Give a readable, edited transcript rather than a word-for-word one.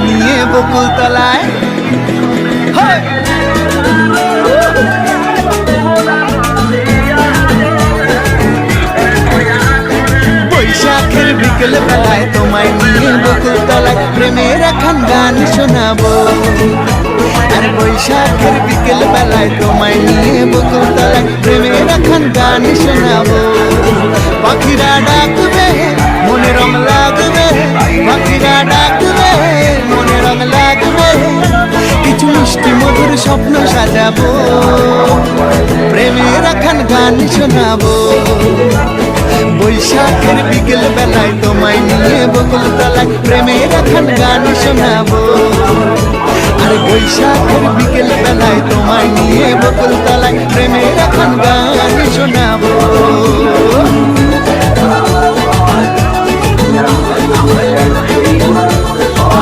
নিয়ে বকুল তলায়। বৈশাখের বিকেল বেলায় তোমায় নিয়ে বকুল তলায় প্রেমের এখন গান শোনাবো। আর বৈশাখের বিকেল বেলায় তোমায় নিয়ে বকুল তলায় প্রেমের এখন গান শোনাবো। পাখিরা ডাকবে মনে রং লাগবে, পাখিরা ডাকবে মনে রং লাগবে, কিছু মিষ্টি মধুর স্বপ্ন সাজাবো, প্রেমের এখন গান শোনাবো। বৈশাখের বিকেল বেলায় তোমায় নিয়ে বকুল তলায় প্রেমের এখন গান শোনাবো। আর বৈশাখের বিকেল বেলায় তোমায় নিয়ে বকুল তলায় প্রেমের এখন গান শোনাবো।